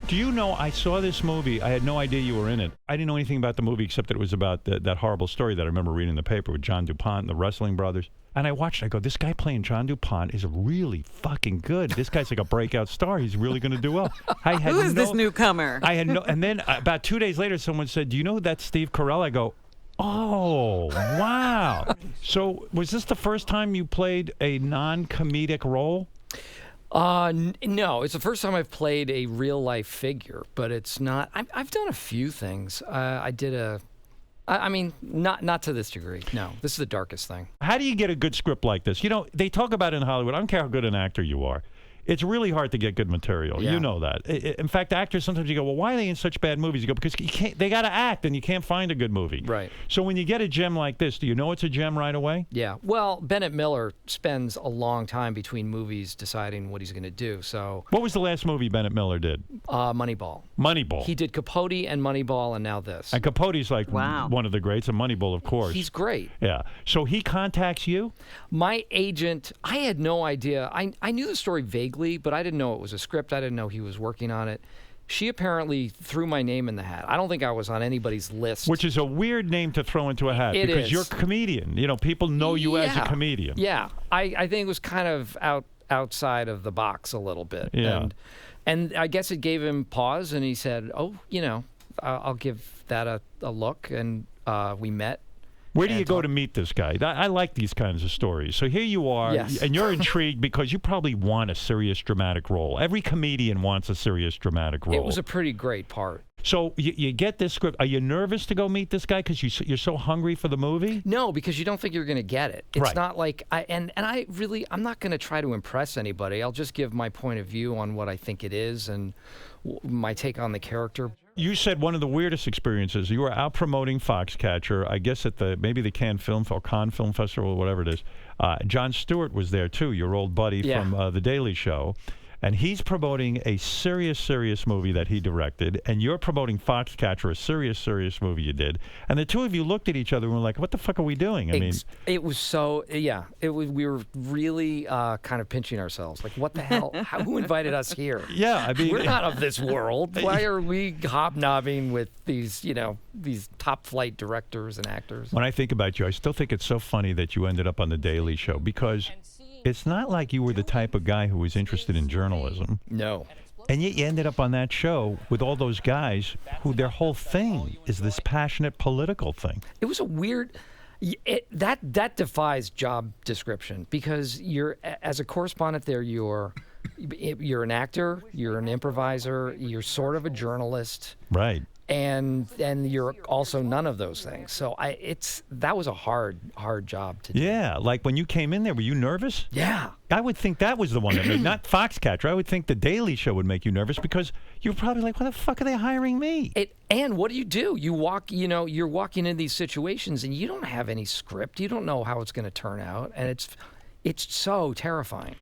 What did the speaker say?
Do you know, I saw this movie. I had no idea you were in it. I didn't know anything about the movie except that it was about that horrible story that I remember reading in the paper with John DuPont and the wrestling brothers. And I watched it. I go, this guy playing John DuPont is really fucking good. This guy's like a breakout star. He's really going to do well. Who is this newcomer? I had no. And then about 2 days later, someone said, do you know that's Steve Carell? I go, oh, wow. So was this the first time you played a non-comedic role? No, it's the first time I've played a real life figure, but it's not. I've done a few things. I did I mean, not to this degree. No, this is the darkest thing. How do you get a good script like this? You know, they talk about it in Hollywood. I don't care how good an actor you are. It's really hard to get good material. Yeah. You know that. In fact, actors, sometimes you go, well, why are they in such bad movies? You go, because they got to act, and you can't find a good movie. Right. So when you get a gem like this, do you know it's a gem right away? Yeah. Well, Bennett Miller spends a long time between movies deciding what he's going to do. So. What was the last movie Bennett Miller did? Moneyball. Moneyball. He did Capote and Moneyball, and now this. And Capote's like one of the greats, and Moneyball, of course. He's great. Yeah. So he contacts you? My agent, I had no idea. I knew the story vaguely, but I didn't know it was a script. I didn't know he was working on it. She apparently threw my name in the hat. I don't think I was on anybody's list. Which is a weird name to throw into a hat because you're a comedian. You know, people know you as a comedian. Yeah. I think it was kind of outside of the box a little bit. Yeah. And I guess it gave him pause, and he said, oh, you know, I'll give that a look. And we met. Where do you go to meet this guy? I like these kinds of stories. So here you are, and you're intrigued because you probably want a serious dramatic role. Every comedian wants a serious dramatic role. It was a pretty great part. So you get this script. Are you nervous to go meet this guy because you're so hungry for the movie? No, because you don't think you're going to get it. It's not like I'm not going to try to impress anybody. I'll just give my point of view on what I think it is and my take on the character. You said one of the weirdest experiences. You were out promoting Foxcatcher, I guess at maybe the Cannes Film Festival, or whatever it is. Jon Stewart was there too, your old buddy from The Daily Show. And he's promoting a serious movie that he directed, and you're promoting Foxcatcher, a serious movie you did. And the two of you looked at each other and were like, what the fuck are we doing? I mean, it was so, we were really kind of pinching ourselves. Like, what the hell? Who invited us here? Yeah, I mean, we're not of this world. Why are we hobnobbing with these, these top flight directors and actors? When I think about you, I still think it's so funny that you ended up on The Daily Show because it's not like you were the type of guy who was interested in journalism. No. And yet you ended up on that show with all those guys who their whole thing is this passionate political thing. It was a weird... that defies job description because as a correspondent there, you're an actor, you're an improviser, you're sort of a journalist. Right. And you're also none of those things. So that was a hard job to do. Yeah, like when you came in there, were you nervous? Yeah. I would think that was the one that made, not Foxcatcher. I would think The Daily Show would make you nervous because you're probably like, why the fuck are they hiring me? And what do? You walk, you're walking in these situations and you don't have any script. You don't know how it's going to turn out. And it's so terrifying.